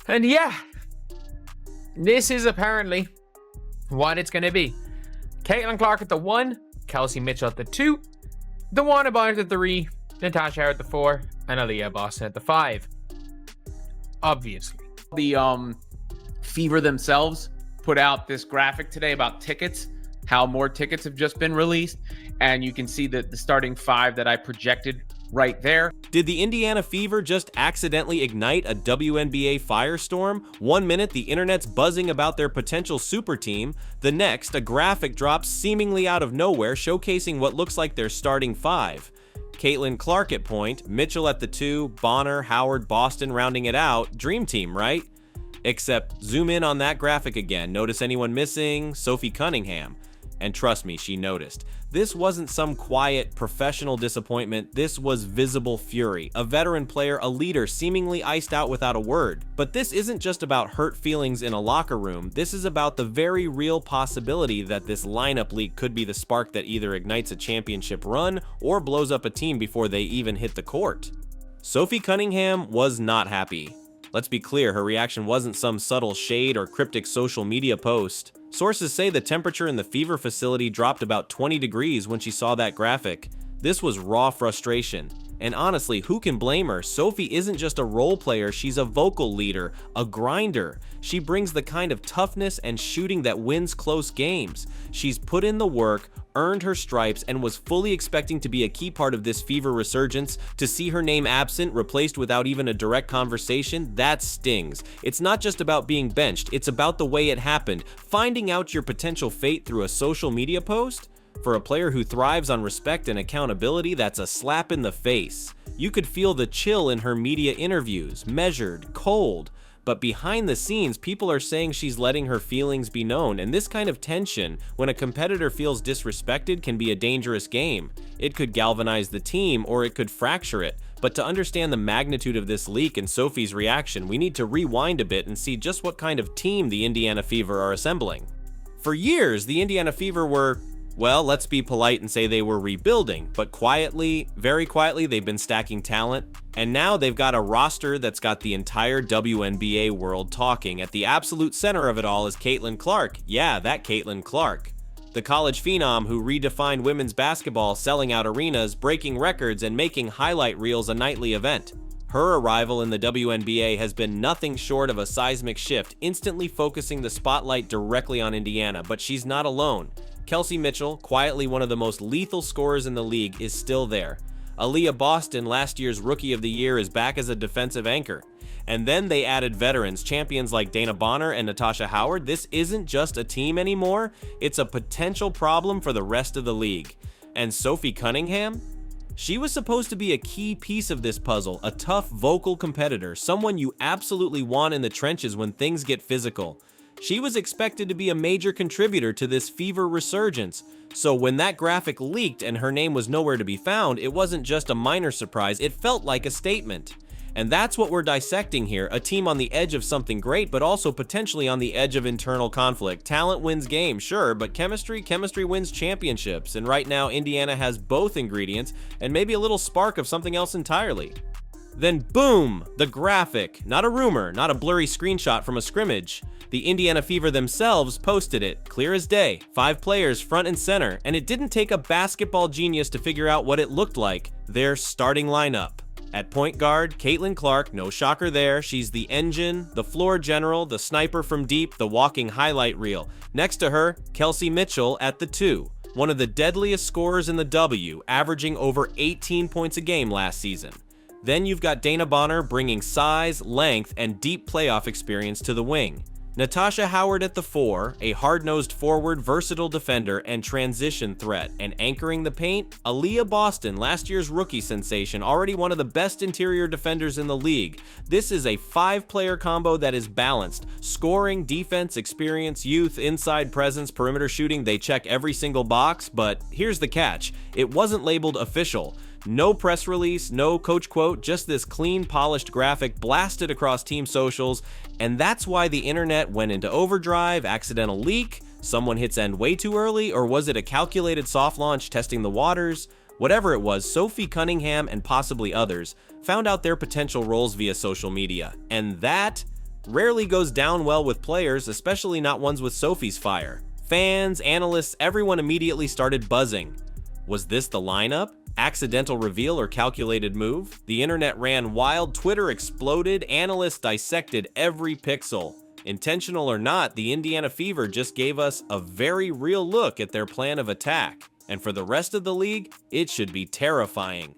And yeah, this is apparently what it's going to be. Caitlin Clark at the 1, Kelsey Mitchell at the 2, DeWanna Bonner at the 3, Natasha Howard at the 4, and Aaliyah Boston at the 5. Obviously. The Fever themselves put out this graphic today about tickets, how more tickets have just been released, and you can see that the starting 5 that I projected right there. Did the Indiana Fever just accidentally ignite a WNBA firestorm? 1 minute, the internet's buzzing about their potential super team. The next, a graphic drops seemingly out of nowhere, showcasing what looks like their starting 5. Caitlin Clark at point, Mitchell at the 2, Bonner, Howard, Boston rounding it out. Dream team, right? Except zoom in on that graphic again. Notice anyone missing? Sophie Cunningham. And trust me, she noticed. This wasn't some quiet, professional disappointment. This was visible fury. A veteran player, a leader, seemingly iced out without a word. But this isn't just about hurt feelings in a locker room. This is about the very real possibility that this lineup leak could be the spark that either ignites a championship run or blows up a team before they even hit the court. Sophie Cunningham was not happy. Let's be clear, her reaction wasn't some subtle shade or cryptic social media post. Sources say the temperature in the Fever facility dropped about 20 degrees when she saw that graphic. This was raw frustration. And honestly, who can blame her? Sophie isn't just a role player, she's a vocal leader, a grinder. She brings the kind of toughness and shooting that wins close games. She's put in the work, earned her stripes, and was fully expecting to be a key part of this Fever resurgence. To see her name absent, replaced without even a direct conversation, that stings. It's not just about being benched, it's about the way it happened. Finding out your potential fate through a social media post? For a player who thrives on respect and accountability, that's a slap in the face. You could feel the chill in her media interviews, measured, cold. But behind the scenes, people are saying she's letting her feelings be known, and this kind of tension, when a competitor feels disrespected, can be a dangerous game. It could galvanize the team, or it could fracture it. But to understand the magnitude of this leak and Sophie's reaction, we need to rewind a bit and see just what kind of team the Indiana Fever are assembling. For years, the Indiana Fever were, well, let's be polite and say they were rebuilding, but quietly, very quietly, they've been stacking talent, and now they've got a roster that's got the entire WNBA world talking. At the absolute center of it all is Caitlin Clark. Yeah, that Caitlin Clark. The college phenom who redefined women's basketball, selling out arenas, breaking records, and making highlight reels a nightly event. Her arrival in the WNBA has been nothing short of a seismic shift, instantly focusing the spotlight directly on Indiana, but she's not alone. Kelsey Mitchell, quietly one of the most lethal scorers in the league, is still there. Aaliyah Boston, last year's Rookie of the Year, is back as a defensive anchor. And then they added veterans, champions like Dana Bonner and Natasha Howard. This isn't just a team anymore, it's a potential problem for the rest of the league. And Sophie Cunningham? She was supposed to be a key piece of this puzzle, a tough vocal competitor, someone you absolutely want in the trenches when things get physical. She was expected to be a major contributor to this Fever resurgence, so when that graphic leaked and her name was nowhere to be found, it wasn't just a minor surprise, it felt like a statement. And that's what we're dissecting here, a team on the edge of something great, but also potentially on the edge of internal conflict. Talent wins games, sure, but chemistry wins championships, and right now Indiana has both ingredients, and maybe a little spark of something else entirely. Then boom, the graphic. Not a rumor, not a blurry screenshot from a scrimmage. The Indiana Fever themselves posted it, clear as day. 5 players front and center, and it didn't take a basketball genius to figure out what it looked like. Their starting lineup. At point guard, Caitlin Clark, no shocker there. She's the engine, the floor general, the sniper from deep, the walking highlight reel. Next to her, Kelsey Mitchell at the 2. One of the deadliest scorers in the W, averaging over 18 points a game last season. Then you've got Dana Bonner bringing size, length, and deep playoff experience to the wing. Natasha Howard at the 4, a hard-nosed forward, versatile defender, and transition threat. And anchoring the paint, Aaliyah Boston, last year's rookie sensation, already one of the best interior defenders in the league. This is a 5-player combo that is balanced. Scoring, defense, experience, youth, inside presence, perimeter shooting, they check every single box, but here's the catch. It wasn't labeled official. No press release, no coach quote, just this clean, polished graphic blasted across team socials, and that's why the internet went into overdrive, accidental leak, someone hits end way too early, or was it a calculated soft launch testing the waters? Whatever it was, Sophie Cunningham and possibly others found out their potential roles via social media, and that Rarely goes down well with players, especially not ones with Sophie's fire. Fans, analysts, everyone immediately started buzzing. Was this the lineup? Accidental reveal or calculated move? The internet ran wild, Twitter exploded, analysts dissected every pixel. Intentional or not, the Indiana Fever just gave us a very real look at their plan of attack. And for the rest of the league, it should be terrifying.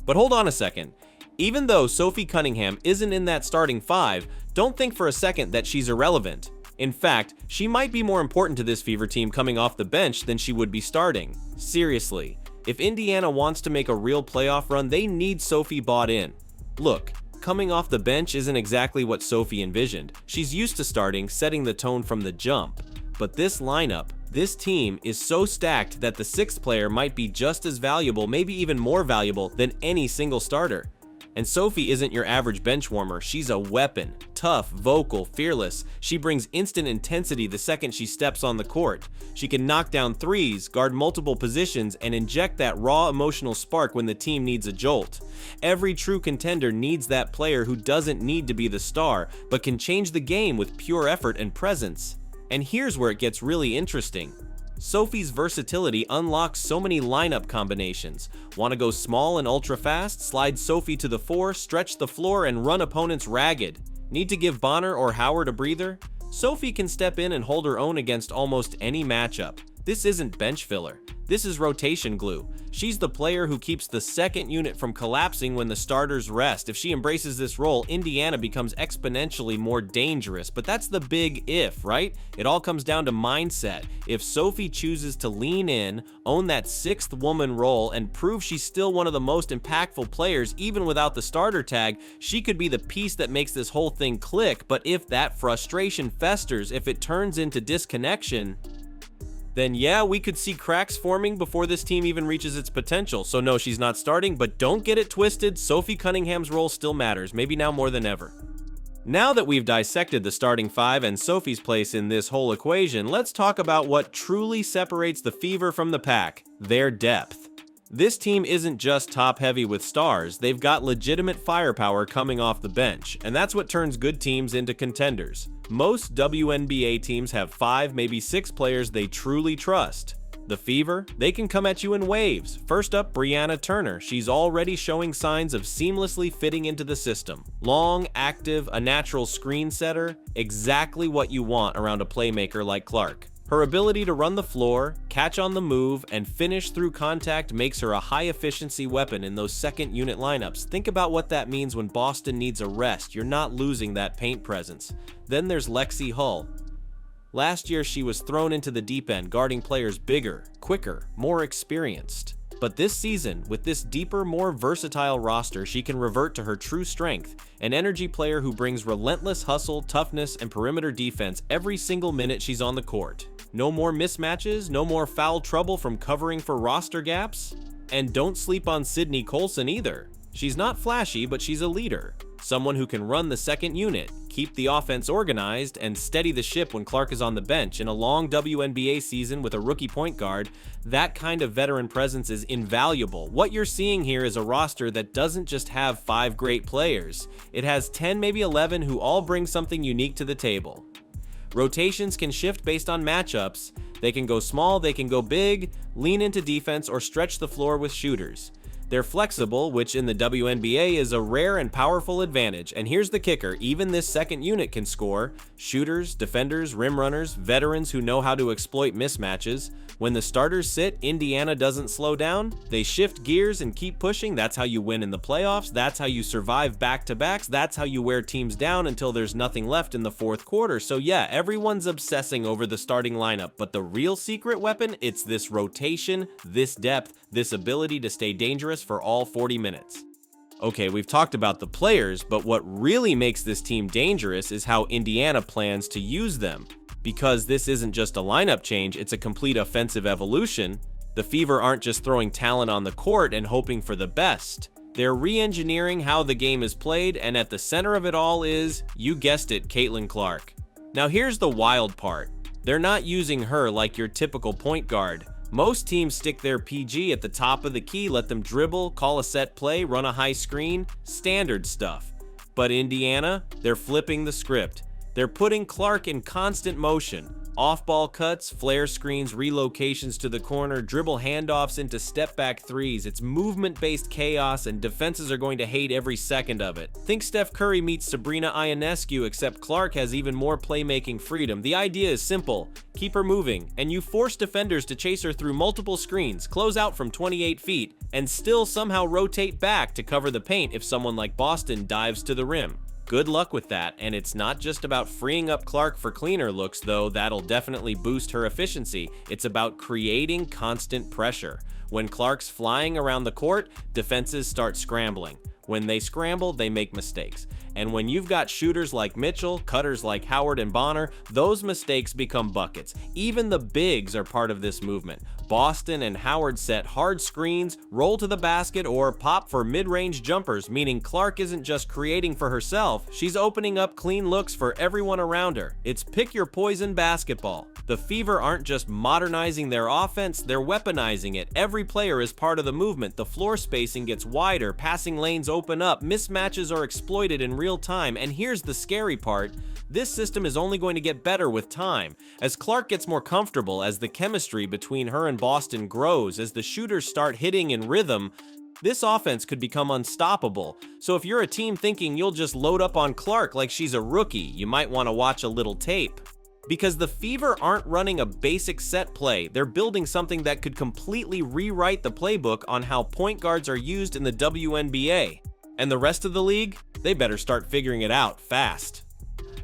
But hold on a second. Even though Sophie Cunningham isn't in that starting 5, don't think for a second that she's irrelevant. In fact, she might be more important to this Fever team coming off the bench than she would be starting. Seriously, if Indiana wants to make a real playoff run, they need Sophie bought in. Look, coming off the bench isn't exactly what Sophie envisioned. She's used to starting, setting the tone from the jump. But this lineup, this team is so stacked that the 6th player might be just as valuable, maybe even more valuable than any single starter. And Sophie isn't your average bench warmer, she's a weapon. Tough, vocal, fearless. She brings instant intensity the second she steps on the court. She can knock down threes, guard multiple positions, and inject that raw emotional spark when the team needs a jolt. Every true contender needs that player who doesn't need to be the star, but can change the game with pure effort and presence. And here's where it gets really interesting. Sophie's versatility unlocks so many lineup combinations. Want to go small and ultra fast? Slide Sophie to the 4, stretch the floor, and run opponents ragged. Need to give Bonner or Howard a breather? Sophie can step in and hold her own against almost any matchup. This isn't bench filler. This is rotation glue. She's the player who keeps the second unit from collapsing when the starters rest. If she embraces this role, Indiana becomes exponentially more dangerous. But that's the big if, right? It all comes down to mindset. If Sophie chooses to lean in, own that 6th woman role, and prove she's still one of the most impactful players, even without the starter tag, she could be the piece that makes this whole thing click. But if that frustration festers, if it turns into disconnection, then yeah, we could see cracks forming before this team even reaches its potential. So no, she's not starting, but don't get it twisted, Sophie Cunningham's role still matters, maybe now more than ever. Now that we've dissected the starting 5 and Sophie's place in this whole equation, let's talk about what truly separates the Fever from the pack: their depth. This team isn't just top-heavy with stars, they've got legitimate firepower coming off the bench, and that's what turns good teams into contenders. Most WNBA teams have 5, maybe 6 players they truly trust. The Fever, they can come at you in waves. First up, Brianna Turner. She's already showing signs of seamlessly fitting into the system. Long, active, a natural screen setter, exactly what you want around a playmaker like Clark. Her ability to run the floor, catch on the move, and finish through contact makes her a high-efficiency weapon in those second-unit lineups. Think about what that means when Boston needs a rest. You're not losing that paint presence. Then there's Lexi Hull. Last year, she was thrown into the deep end, guarding players bigger, quicker, more experienced. But this season, with this deeper, more versatile roster, she can revert to her true strength, an energy player who brings relentless hustle, toughness, and perimeter defense every single minute she's on the court. No more mismatches, no more foul trouble from covering for roster gaps. And don't sleep on Sydney Colson either. She's not flashy, but she's a leader. Someone who can run the second unit, keep the offense organized, and steady the ship when Clark is on the bench. In a long WNBA season with a rookie point guard, that kind of veteran presence is invaluable. What you're seeing here is a roster that doesn't just have 5 great players. It has 10, maybe 11 who all bring something unique to the table. Rotations can shift based on matchups. They can go small, they can go big, lean into defense, or stretch the floor with shooters. They're flexible, which in the WNBA is a rare and powerful advantage. And here's the kicker, even this second unit can score. Shooters, defenders, rim runners, veterans who know how to exploit mismatches. When the starters sit, Indiana doesn't slow down. They shift gears and keep pushing. That's how you win in the playoffs. That's how you survive back-to-backs. That's how you wear teams down until there's nothing left in the fourth quarter. So yeah, everyone's obsessing over the starting lineup, but the real secret weapon, it's this rotation, this depth, this ability to stay dangerous for all 40 minutes. Okay, we've talked about the players, but what really makes this team dangerous is how Indiana plans to use them. Because this isn't just a lineup change, it's a complete offensive evolution. The Fever aren't just throwing talent on the court and hoping for the best. They're re-engineering how the game is played, and at the center of it all is, you guessed it, Caitlin Clark. Now here's the wild part. They're not using her like your typical point guard. Most teams stick their PG at the top of the key, let them dribble, call a set play, run a high screen, standard stuff. But Indiana, they're flipping the script. They're putting Clark in constant motion. Off-ball cuts, flare screens, relocations to the corner, dribble handoffs into step-back threes. It's movement-based chaos, and defenses are going to hate every second of it. Think Steph Curry meets Sabrina Ionescu, except Clark has even more playmaking freedom. The idea is simple. Keep her moving, and you force defenders to chase her through multiple screens, close out from 28 feet, and still somehow rotate back to cover the paint if someone like Boston dives to the rim. Good luck with that, and it's not just about freeing up Clark for cleaner looks, though that'll definitely boost her efficiency. It's about creating constant pressure. When Clark's flying around the court, defenses start scrambling. When they scramble, they make mistakes. And when you've got shooters like Mitchell, cutters like Howard and Bonner, those mistakes become buckets. Even the bigs are part of this movement. Boston and Howard set hard screens, roll to the basket, or pop for mid-range jumpers, meaning Clark isn't just creating for herself, she's opening up clean looks for everyone around her. It's pick your poison basketball. The Fever aren't just modernizing their offense, they're weaponizing it. Every player is part of the movement. The floor spacing gets wider, passing lanes open up, mismatches are exploited in real time, and here's the scary part. This system is only going to get better with time. As Clark gets more comfortable, as the chemistry between her and Boston grows, as the shooters start hitting in rhythm, this offense could become unstoppable. So if you're a team thinking you'll just load up on Clark like she's a rookie, you might want to watch a little tape. Because the Fever aren't running a basic set play, they're building something that could completely rewrite the playbook on how point guards are used in the WNBA. And the rest of the league? They better start figuring it out fast.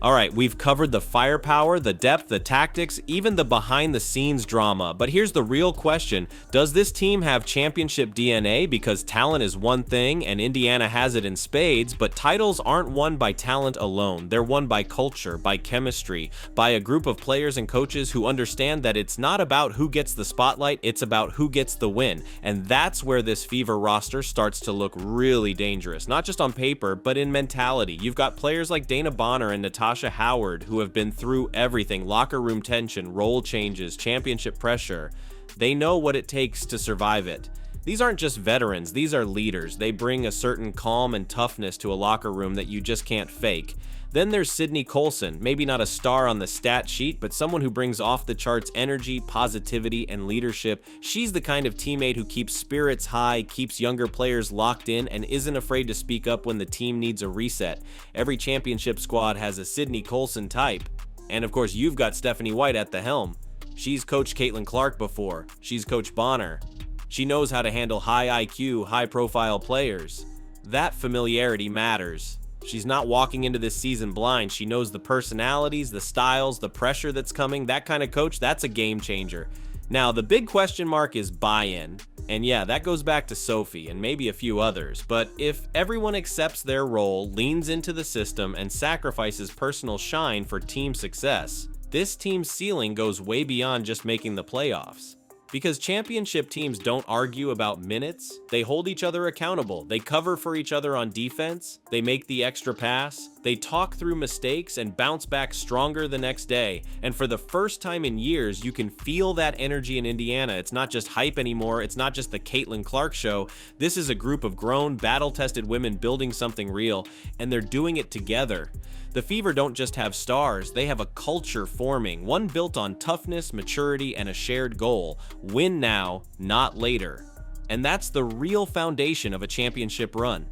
Alright, we've covered the firepower, the depth, the tactics, even the behind-the-scenes drama. But here's the real question. Does this team have championship DNA? Because talent is one thing, and Indiana has it in spades, but titles aren't won by talent alone. They're won by culture, by chemistry, by a group of players and coaches who understand that it's not about who gets the spotlight, it's about who gets the win. And that's where this Fever roster starts to look really dangerous. Not just on paper, but in mentality. You've got players like Dana Bonner and Natasha Howard, who have been through everything: locker room tension, role changes, championship pressure. They know what it takes to survive it. These aren't just veterans, these are leaders. They bring a certain calm and toughness to a locker room that you just can't fake. Then there's Sydney Colson, maybe not a star on the stat sheet, but someone who brings off-the-charts energy, positivity, and leadership. She's the kind of teammate who keeps spirits high, keeps younger players locked in, and isn't afraid to speak up when the team needs a reset. Every championship squad has a Sydney Colson type. And of course, you've got Stephanie White at the helm. She's coached Caitlin Clark before. She's coached Bonner. She knows how to handle high IQ, high-profile players. That familiarity matters. She's not walking into this season blind. She knows the personalities, the styles, the pressure that's coming. That kind of coach, that's a game changer. Now, the big question mark is buy-in. And yeah, that goes back to Sophie and maybe a few others. But if everyone accepts their role, leans into the system, and sacrifices personal shine for team success, this team's ceiling goes way beyond just making the playoffs. Because championship teams don't argue about minutes, they hold each other accountable, they cover for each other on defense, they make the extra pass, they talk through mistakes and bounce back stronger the next day. And for the first time in years, you can feel that energy in Indiana. It's not just hype anymore, it's not just the Caitlin Clark show. This is a group of grown, battle-tested women building something real, and they're doing it together. The Fever don't just have stars, they have a culture forming, one built on toughness, maturity, and a shared goal. Win now, not later. And that's the real foundation of a championship run.